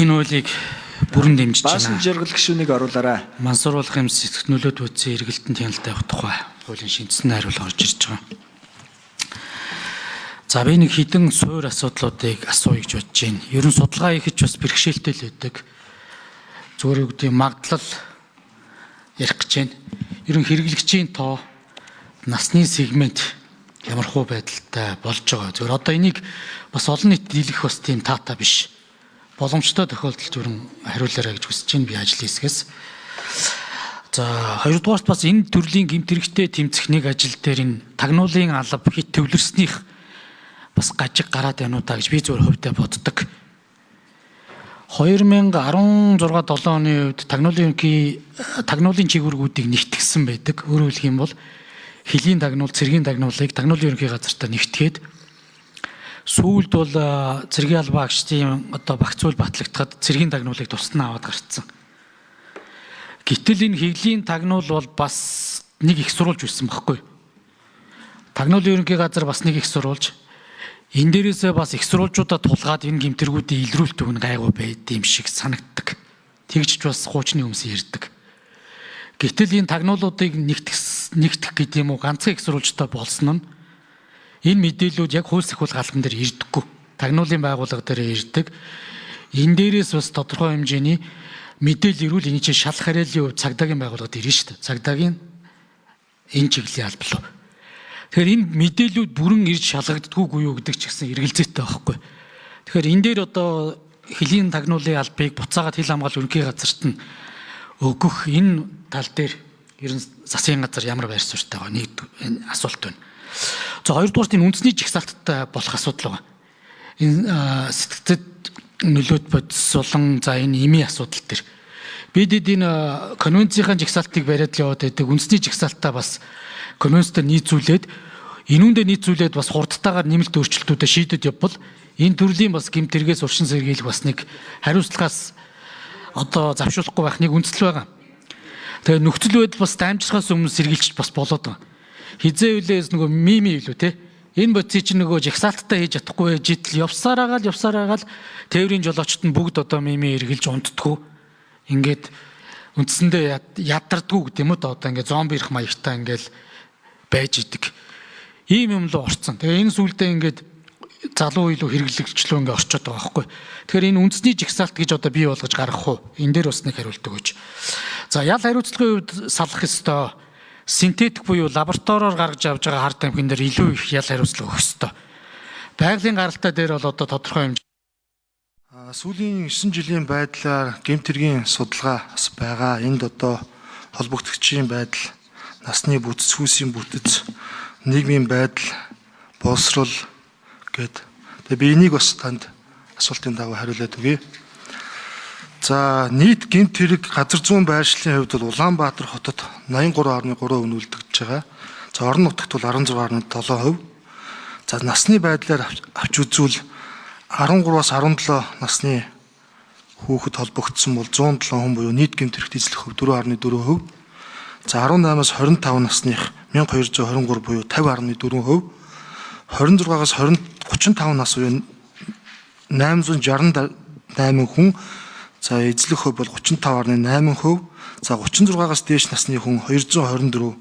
Энэ хуулийг бүрэн дэмжиж байна. Баасан жаргал гишүүнийг оруулаарай. Мансууруулах юм сэтгэх нөлөөт үүссэн эргэлтэн хяналттай явах тухай хуулийн шинжсэн хариулга орж ирж байгаа. За би нэг хідэн суур асуудлуудыг асууя гэж бодож байна. Ер нь судалгаа хийхэд бас бэрхшээлтэй л байдаг. Зүгээр үгдийн магадлал ярих гэж байна. Ер нь хэрэглэгчийн тоо, насны сегмент ямар хуу байдалтай болж байгаа. Зүгээр одоо энийг бас олон нийт дийлэх бас тийм таата биш. Боломжтой тохиолдолд ер нь хариулаарай гэж хүсэж байна би ажлын хэсгээс. За хоёрдугаарт бас энэ төрлийн гэмт хэрэгтээ тэмцэх нэг ажил дээр энэ тагнуулын алба хит төвлөрснийх бас гажиг гараад байна уу та гэж би зөвхөн хувьдаа боддог. 2016-7 оны үед тагнуулын чигүүргүүдийг нэгтгэсэн байдаг. Өөрөөр хэлэх юм бол хөлийн тагнуул, цэргийн тагнуулыг тагнуулын ерөнхий газартаа нэгтгээд сүүлд бол цэргийн албаа агчдын одоо багц үйл батлагдахад цэргийн тагнуулыг тусдаа аваад гарцсан. Гэтэл энэ хөлийн тагнуул бол бас нэг их сурулж байсан байхгүй. Тагнуулын ерөнхий газар бас нэг их сурулж энэ дээрээсээ бас их сурвалжуудаа тулгаад энэ гэмтэргүүдийн илрүүлэлт өгнө гайгүй байд юм шиг санагддаг. Тэгж бас хуучны хүмүүс ярьдаг. Гэтэл энэ тагнуулуудыг нэгтгэх гэдэг юм уу ганцхан их сурвалжтай болсон нь энэ мэдээлүүд яг хууль сахиул галдан дээр ирдэггүй. Тагнуулын байгууллага дээр ирдэг. Энэ дээрээс бас тодорхой хэмжээний мэдээлэл ирүүл энэ чинь шалах хариаллын хувьд цагдаагийн байгууллагад ирнэ шүү дээ. Цагдаагийн энэ чиглэлийн албалуу. Тэгэхээр энэ мэдээлүүд бүрэн ирж шалгагддаггүй юу гэдэг ч гэсэн эргэлзээтэй байхгүй. Тэгэхээр энэ дээр одоо хөлийн тагнуулын албыг буцаагаад хил хамгаалал ерөнхий газарт нь өгөх энэ тал дээр ер нь засгийн газар ямар байр суурьтай байгаа нэг энэ асуулт байна. За хоёрдугаарт энэ үндэсний жигсаалттай болох асуудал байгаа. Энэ сэтгцэд нөлөөт бодис болон за энэ эмийн асуудал төр. Бид энэ конвенцийн жигсаалтыг бариад л яваад байдаг. Үндэсний жигсаалтаа бас конвенцтэй нийцүүлээд энүүндээ нийцүүлээд бас хурдтайгаар нэмэлт өөрчлөлтүүдэд шийдэд явбал энэ төрлийн бас гэмт хэрэгээс уршин сэргийлэх бас нэг хариуцлагаас одоо завшуулахгүй байх нэг үндэслэл байгаа. Тэгээ нөхцөл байдал бас дамжихаас өмнө сэргийлчих бас болоод байгаа. Хизээ үлээс нөгөө мими илүү те энэ бодис чинь нөгөө жагсаалттай хийж чадахгүй байж идэл явсараагаал тээврийн жолоочт нь бүгд одоо мими эргэлж унтдаггүй. Ингээд үндсэндээ ядардггүй гэдэг юм уу одоо ингээд зомби ирэх маягтай ингээд байж идэг. Ийм юм л орцсон. Тэгээ энэ сүулдэ ингээд залуу илүү хэрэглэгчлөө ингээд орчод байгаа байхгүй. Тэгэхээр энэ үндэсний жигсаалт гэж одоо бий болгож гаргах уу? Энэ дээр бас нэг хариулт өгөөч. За ял хариуцлагын үед салах ёстой синтетик буюу лабораториор гаргаж авж байгаа хар тамхин дээр илүү их ял хариуцлага өгөх ёстой. Байгалийн гаралтай дээр бол одоо тодорхой хэмжээ. Сүүлийн 9 жилийн байдлаар гэмт хэргийн судалгаа бас байгаа. Энд одоо холбогдогчийн байдал, насны бүтэц, хүүсийн бүтэц, нийгмийн байдал, боловсрол гэд. Тэгээ би энийг бас танд асуултын дагуу хариулаад өгье. За нийт гэмт хэрэг газар зүүн байршлын хувьд бол Улаанбаатар хотод 83.3% үнэлдэгдэж байгаа. За орон нутагт бол 16.7%. За насны байдлаар авч үзвэл 13-аас 17 насны хүүхэд холбогдсон бол 107 хүн буюу нийт гэмт хэрэгт эзлэх хөв 4.4%. За 18-аас 25 насных 1223 буюу 50.4%. 26-аас 35 нас буюу 868 хүн за эзлэх хөв бол 35.8%. За 36-аас дээш насны хүн 224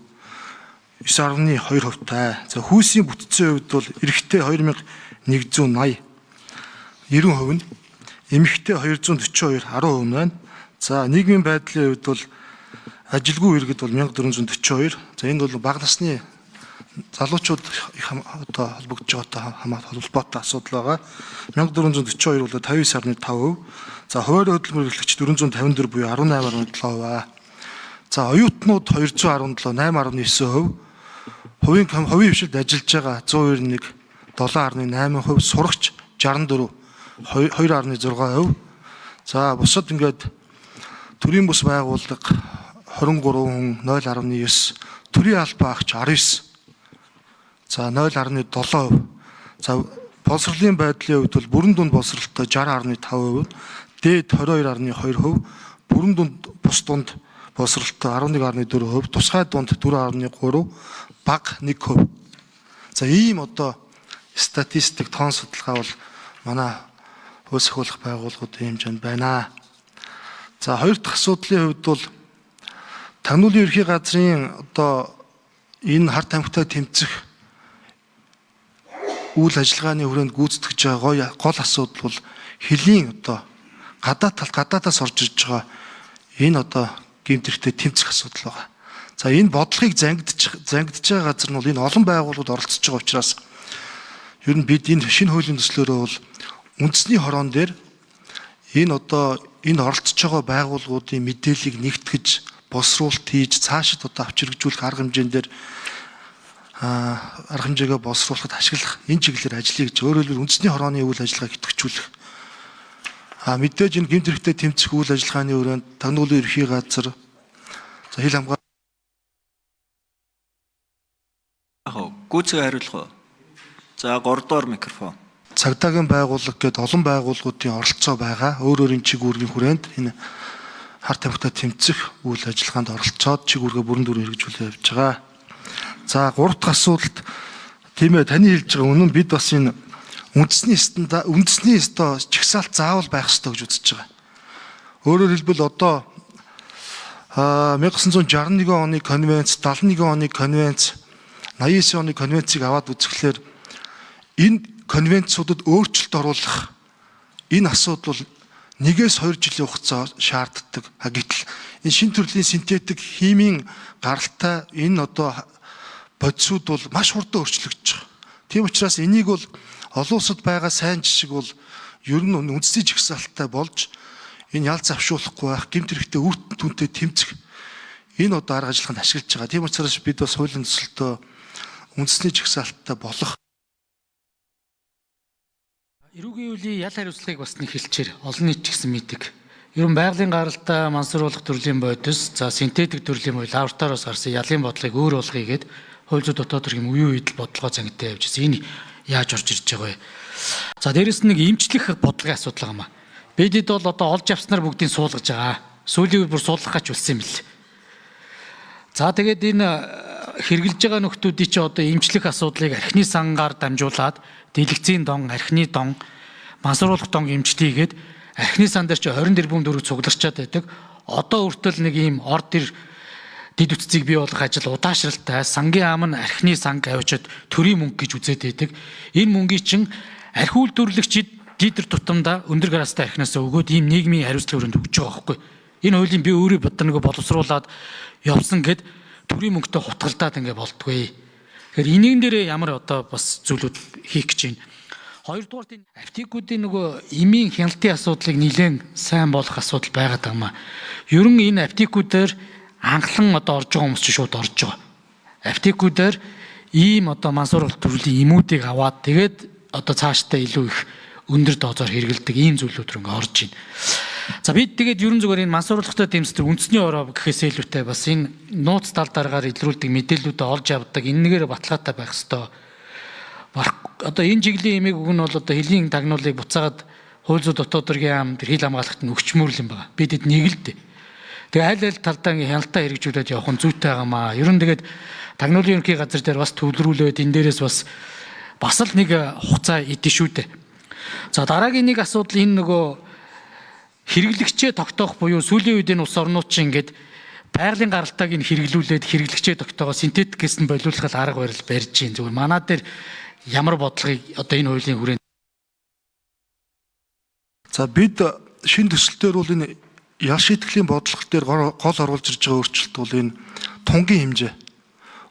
9.2%тай. За хүүсийн бүтцийн хувьд бол эрэгтэй 2180 90%, эмэгтэй 242 10% байна. За нийгмийн байдлын хувьд бол ажилгүй иргэд бол 1442. За энд бол бага насны залуучууд их одоо холбогдож байгаатай холбоотой асуудал байгаа. 1442 бол 59.5%. За хуваарь хөдөлмөр эрхлэгч 454 буюу 18.7%. За оюутнууд 217 8.9%. Хувийн хвшилд ажиллаж байгаа 191 7.8%, сурагч 64 2.6%. За бусад ингээд төрийн бус байгууллага 23 хүн 0.9, төрийн албаа агч 19. За 0.7%. За боловсролын байдлын хувьд бол бүрэн дунд боловсролтой 60.5%, дээд 22.2%, бүрэн дунд бус дунд боловсролтой 11.4%, тусгай дунд 4.3%, бага 1%. За ийм одоо статистик тоон судалгаа бол манай хууль сахиулах байгууллагуудын хэмжээнд байна. За хоёр дахь асуудлын хувьд бол Тагнуулын ерхий газрын одоо энэ харт тамхитай тэмцэх үйл ажиллагааны хүрээнд гүйцэтгэж байгаа гол асуудал бол хөлийн одоо гадаадаас орж ирж байгаа энэ одоо гэмтэрхтэй тэмцэх асуудал байгаа. За энэ бодлогыг зангидж байгаа газар нь бол энэ олон байгууллагууд оролцож байгаа учраас ер нь бид энэ шинэ хуулийн төслөөрөө бол үндэсний хорон дээр энэ оролцож байгаа байгууллагуудын мэдээллийг нэгтгэж босруулалт хийж цаашид одоо авч хэрэгжүүлэх арга хэмжээгээр арга хэмжээгээ босруулахад ашиглах энэ чиглэлээр ажиллая гэж өөрөөр хэлбэл үндэсний хорооны үйл ажиллагааг идэвхжүүлэх. Мэдээж энэ гэмтэрхтэй тэмцэх үйл ажиллагааны өрөөнд Тагнуулын ерхий газар за хил хамгаалалт гүйцэтгэх хариулах уу? За 3 дугаар микрофон. Цагдаагийн байгууллага гээд олон байгууллагуудын оролцоо байгаа. Өөр өөрийн чиг үүргийн хүрээнд энэ харт тамхитай тэмцэх үйл ажиллагаанд оролцоод чиг үүргээ бүрэн дүрээр хэрэгжүүлээ явж байгаа. За 3 дахь асуудалд тийм ээ таны хэлж байгаа үнэн бид бас энэ үндэсний чагсаалт заавал байх ёстой гэж үзэж байгаа. Өөрөөр хэлбэл одоо 1961 оны конвенц, 71 оны конвенц, 89 оны конвенцийг аваад үзэхлээр энэ конвенцуудад өөрчлөлт оруулах энэ асуудал бол 1-2 жилийн хугацаа шаарддаг. Гэтэл энэ шинэ төрлийн синтетик химийн гаралтай энэ одоо бодисууд бол маш хурдан өөрчлөгдөж байгаа. Тийм учраас энийг бол олон улсад байгаа сайн жишг бол ер нь үндэсний жагсаалттай болж энэ ял завшуулахгүй байх, гэмт хэрэгтээ үр дүнтэй тэмцэх энэ одоо арга ажиллагаанд ашиглаж байгаа. Тийм учраас бид бас хуулийн төсөлтөө үндэсний жагсаалттай болох. Эрүүгийн үеийн ял хариуцлагыг бас нэг хэлчихээр олон нийт ч гэсэн мэддэг. Ер нь байгалийн гаралтай мансууруулах төрлийн бодис, за синтетик төрлийн бодлого лабораториос гарсан ялын бодлогыг өөр болгоё гэд хууль зүйн дотоод төрхийн үеийн үед л бодлогоо зангидаа явж ирсэн. Энэ яаж орж ирж байгаа вэ? За дээрэс нь нэг эмчлэх бодлогын асуудал байгаа юм аа. Бидэд бол одоо олж авснаар бүгдийг суулгаж байгаа. Сүүлийн үед бүр суулгах гэж болсон юм л. За тэгээд энэ хэрэгжилж байгаа нөхдүүдийн чи одоо эмчлэх асуудлыг архины сангаар дамжуулаад дэлгэцийн дон, архины дон, мансууруулах дон эмчлэгээд архины сан дээр чи 20 тэрбум төгрөг цуглагчаад байдаг. Одоо үртэл нэг ийм орд ир дид үтцийг бий болгох ажил удаашралтай. Сангийн ам нь архины санг авчиад төрийн мөнгө гэж үзээд байдаг. Энэ мөнгийг чин архи үйлдвэрлэгчид лидер тутамдаа өндөр градустай архинаас өгөөд ийм нийгмийн хариуцлага өрөөнд өгч байгаа байхгүй. Энэ хуулийн би өөрөө бодлого боловсруулад явсан гэд төрийн мөнгөтэй хутгалдаад ингэ болтгүй. Тэгэхээр энийн дээр ямар одоо бас зүйлүүд хийх гэж байна. Хоёрдугаар энэ аптекуудын нөгөө эмийн хяналтын асуудлыг нэлээд сайн болох асуудал байгаад байгаа юм аа. Ер нь энэ аптекуудаар анхлан одоо орж байгаа хүмүүс ч шууд орж байгаа. Аптекуудаар ийм одоо мансууруулах төрлийн эмүүдийг аваад тэгээд одоо цаашдаа илүү их өндөр доозоор хэрэгэлдэг ийм зүйлүүд рүү орж байна. За бид тэгээд ерөн зүгээр энэ мансууруулахтай тэмцдэг үндэсний ороо гэхээс илүүтэй бас энэ нууц тал дараагаар илрүүлдэг мэдээллүүдээ олж авдаг энэгээр баталгаатай байх ёстой. Одоо энэ чиглийн эмийг үг нь бол одоо хөлийн тагнуулыг буцаагаад хууль зүйн дотоод төргийн ам тэр хил хамгаалагт нь өгчмөр юм байна. Бидэд нэг л дээ. Тэгээ аль талдаа ингээ хяналтаа хэрэгжүүлээд явах нь зүйтэй байгаамаа. Ер нь тэгээд тагнуулын ерөнхий газар дээр бас төвлөрүүлээд энэ дээрээс бас л нэг хугацаа идэх шүү дээ. За дараагийн нэг асуудал энэ нөгөө хэрэглэгчээ тогтоох буюу сүүлийн үед энэ улс орнууд чинь ингээд байгалийн гаралтайг нь хэрэглүүлээд хэрэглэгчээ тогтоогоо синтетикээс нь болиулах арга барил барьж гин зүгээр манаа дээр ямар бодлогыг одоо энэ хуулийн хүрээнд. За бид шинэ төсөлтөөр бол энэ ял шийтгэлийн бодлого дээр гол оруулж ирж байгаа өөрчлөлт бол энэ тунгийн хэмжээ.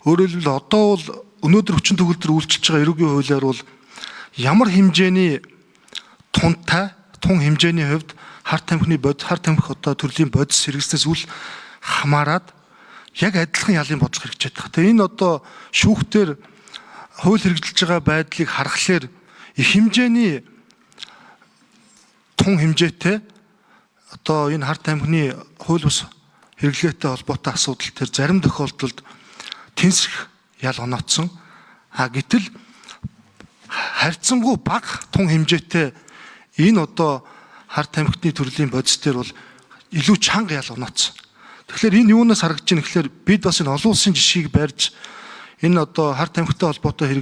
Өөрөөр хэлбэл одоо бол өнөөдөр хүчин төгөлдөр үйлчилж байгаа эрүүгийн хуулиар бол ямар хэмжээний тун хэмжээний хувьд харт тамхи одоо төрлийн бодис хэрэгснээс үл хамаарад яг адилхан ялын бодлого хэрэгжиж байгаа. Тэгээ энэ одоо шүүхтэр хууль хэрэгжилж байгаа байдлыг харахаар их хэмжээний тун хэмжээтэй одоо энэ харт тамхины хууль бус хэрэглээтэй холбоотой асуудал төр зарим тохиолдолд тэнцэх ял онооцсон. Гэтэл харьцангуй бага тун хэмжээтэй энэ одоо харт тамхины төрлийн бодис төр бол илүү чанга ял онооцсон. Тэгэхээр энэ юунаас харагдаж байна гэхээр бид бас энэ олон улсын жишгийг барьж энэ одоо харт тамхитай холбоотой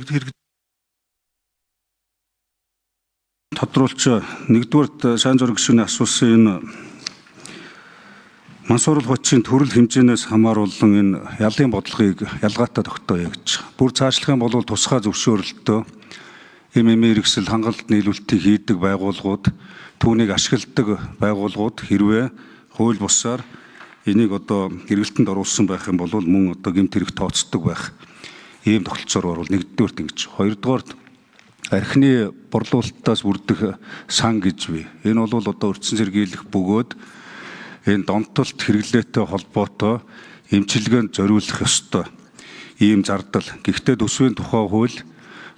тодруулж нэгдүгээрт сайн зураг гишүүний асуусан энэ Мансууруулах хүчийн төрөл хэмжээнээс хамааруулан энэ ялын бодлогыг ялгаатай тогтооё гэж. Бүр цаашлах юм бол тусгай зөвшөөрөлтөө ММ хэрэгсэл хангалт нийлүүлэлтийг хийдэг байгууллагууд, түүнийг ашигладаг байгууллагууд хэрвээ хууль бусаар энийг эргэлтэнд оруулсан байх юм бол мөн гэмт хэрэг тооцдог байх. Ийм тогтолцоор орвол нэгдүгээрт ингэж. Хоёрдугаарт архины борлуулалтаас бүрдэх сан гэж бий. Энэ бол өртсөн сэргийлэх бөгөөд энэ донтолт хэрэглээтэй холбоотой эмчилгээнд зориулах ёстой ийм зардал. Гэхдээ төсвийн тухай хууль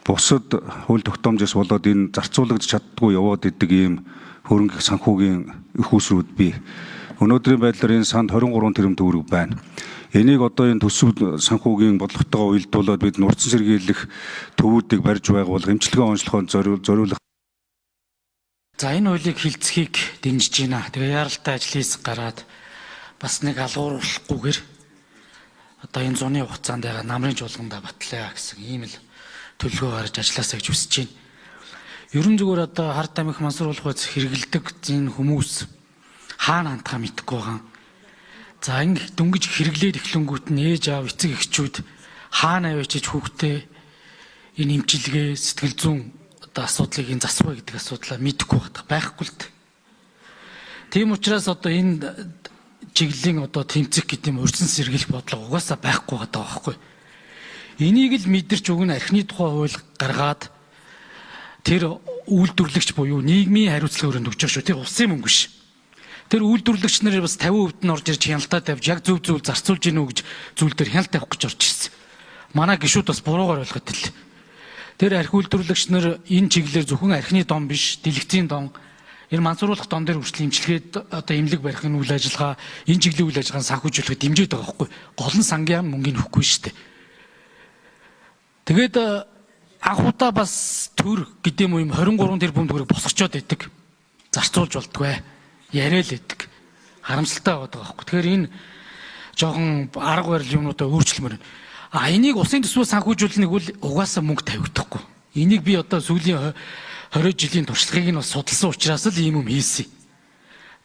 бусад хууль тогтоомжоос болоод энэ зарцуулагдж чаддгүй яваад идэг ийм хөрөнгө санхүүгийн их усрууд бий. Өнөөдрийн байдлаар энэ санд 23 тэрбум төгрөг байна. Энийг энэ төсөв санхүүгийн бодлоготойгоо уялдуулаад бид нурцсан сэргийлэх төвүүдийг барьж байгуулах, эмчилгээ онцлогоонд зориулах. За энэ хуулийг хилцхийг дэмжиж байна. Тэгээ яралтай ажлын хэсэг гараад бас нэг алгууруулахгүйгээр энэ зуны хугацаанд намрын жуулгандаа батлаа гэсэн ийм л төлөвлөгөө гаргаж ажилласаа гэж хүсэж байна. Ерөн зүгээр харт амих мансууруулах байц хэрэгэлдэг энэ хүмүүс хаана хандхаа мэдэхгүй байгаа. За ингэ дөнгөж хэрэглээд эхлэнгүүт нь ээж аав эцэг эхчүүд хаана авчиж хүүхдээ энэ эмчилгээ сэтгэл зүйн асуудлыг энэ засваа гэдэг асуудлаа мэдэхгүй байхгүй л дээ. Тийм учраас энэ чиглэлийн тэмцэх гэдэг юм өрсөн сэргийлэх бодлого угаасаа байхгүй байгаа байхгүй. Энийг л мэдэрч өгнө архины тухай хууль гаргаад тэр үйлдвэрлэгч буюу нийгмийн хариуцлага өрөөнд өгч байгаа шүү. Тэр улсын мөнгө биш. Тэр үйлдвэрлэгч нар бас 50% нь орж ирж хяналтаа тавьж яг зөв зарцуулж гинүү гэж зүйл дээр хяналт тавих гэж орж ирсэн. Манай гишүүд бас буруугаар ойлгоод ирлээ. Тэр архи үйлдвэрлэгч нар энэ чиглэлээр зөвхөн архины дон биш, дэлгэцийн дон, энэ мансууруулах дон дээр хүртэл имчилгээд эмнэлэг барихын үйл ажиллагаа, энэ чиглэлийн үйл ажиллагааг санхүүжүүлэхэд дэмжиж байгаа байхгүй. Гол нь сангийн мөнгөний өгөхгүй шүү дээ. Тэгээд анхудаа бас төр гэдэг юм 23 тэрбум төгрөг босгочоод байдаг. Зарцуулж болдгоо. Яриа л байдаг. Харамсалтай байгаа байхгүй. Тэгэхээр энэ жоохон арга барил юмнуудаа өөрчлөмөр. Энийг усын төсвөө санхүүжүүлнэг бол угаасаа мөнгө тавигдахгүй. Энийг би сүүлийн 20 жилийн туршлагыг нь бас судалсан учраас л ийм юм хийсэн.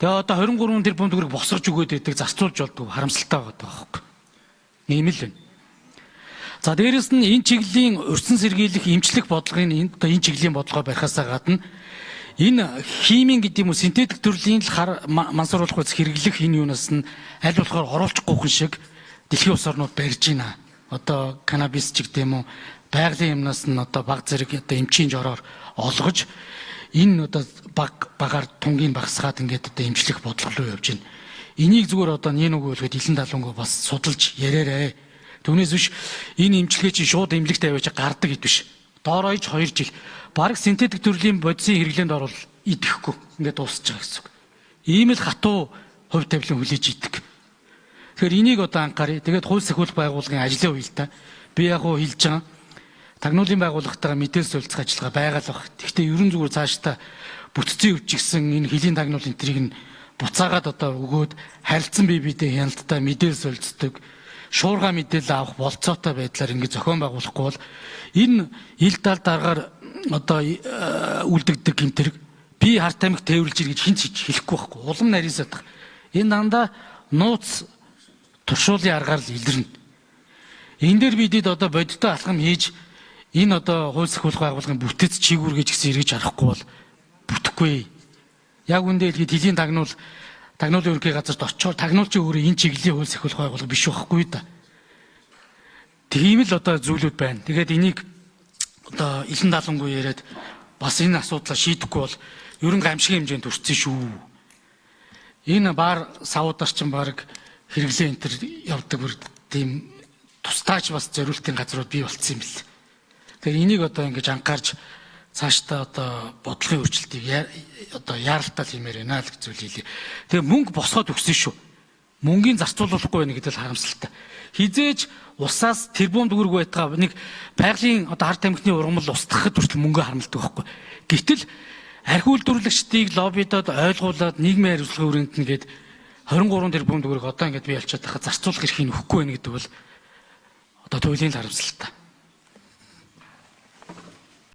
Тэгээ 23 тэрбум төгрөг босгож өгөөд байдаг, зарцуулж болдгоо харамсалтай байгаа байхгүй. Ийм л байна. За дээрэс нь энэ чиглэлийн өрсөн сэргийлэх эмчлэх бодлогын энэ чиглэлийн бодлогоо барихаасаа гадна энэ химийн гэдэг юм уу синтетик төрлийн мансууруулах байц хэрэглэх энэ юунаас нь аль болохоор оруулчихгүй шиг дэлхийн улс орнууд барьж байна. Канабис ч гэдэг юм уу байгалийн юмнаас нь баг зэрэг эмчийн жороор олгож энэ багаар тунгийн багсгаад ингээд эмчлэх бодлого руу явж байна. Энийг зүгээр нэг үг болгоод илэн талангуу бас судалж яриарай. Түүнээс биш энэ эмчилгээ чинь шууд эмнэлэгт аваач гардаг хэд биш. Доороо иж 2 жил. Бараг синтетик төрлийн бодисын хэрэглээнд орвол идэхгүй. Ингээд дуусах байгаа гэсэн үг. Ийм л хатуу хувь тавилан хүлээж идэг. Тэгэхээр энийг анхаарай. Тэгээд хууль сахиулах байгууллагын ажлын уялдаа би яг хэлж байгаа. Тагнуулын байгууллагатайгаа мэдээлэл солилцох ажиллагаа байгаа л баг. Гэхдээ ерөн зүгээр цаашдаа бүтцийн өвчгсөн энэ хөлийн тагнуул энтрийг нь буцаагаад өгөөд харилцан бие биедээ хяналттай мэдээлэл солилцдог. Шуурга мэдээлэл авах болцоотой байдлаар ингэ зохион байгуулахгүй бол энэ ил дал дараагаар үлдэгдэг гэмтэрэг би харт амиг тээвэрлж ир гэж хинч хэлэхгүй байхгүй. Улам нарийсаад байгаа. Энэ дандаа нууц туршуулын аргаар л илэрнэ. Энэ дээр бидэд бодиттой алхам хийж энэ хууль сахиулах байгууллагын бүтэц чигүүргэж гисэн эргэж харахгүй бол бүтэхгүй. Яг үндэ хэлгээд хөлийн тагнуулын ерөнхий газарт очиод тагнуулчин өөрөө энэ чиглэлийн хууль сахиулах байгууллага биш байхгүй да. Тийм л зүйлүүд байна. Тэгээд энийг илэн далангуй яриад бас энэ асуудлаа шийдэхгүй бол ерөн гамшигын хэмжээнд төрсөн шүү. Энэ баар савуудаар ч баг хэрэглээ энэ төр явдаг бүр тийм тустаач бас зориултын газрууд бий болцсон юм бэл. Тэгэхээр энийг ингэж анхаарч цаашдаа бодлогын өөрчлөлтийг яаралтай хиймээр байна л гэж зүйл хэлээ. Тэгээ мөнгө босгоод өгсөн шүү. Мөнгөний зарцуулахгүй байна гэдэг л харамсалтай. Хизээж усаас тэрбум төгрөг байтгаа нэг байгалийн харт амигны ургамал устгахад хүртэл мөнгө харамлдаг байхгүй. Гэтэл архи үйлдвэрлэгчдийг лоббидод ойлгуулад нийгмийн хариуцлага өрөөнд нэгээд 23 тэрбум төгрөг ингээд би ялчаад тахад зарцуулах эрхийг өгөхгүй байна гэдэг бол туйлын харамсалтай.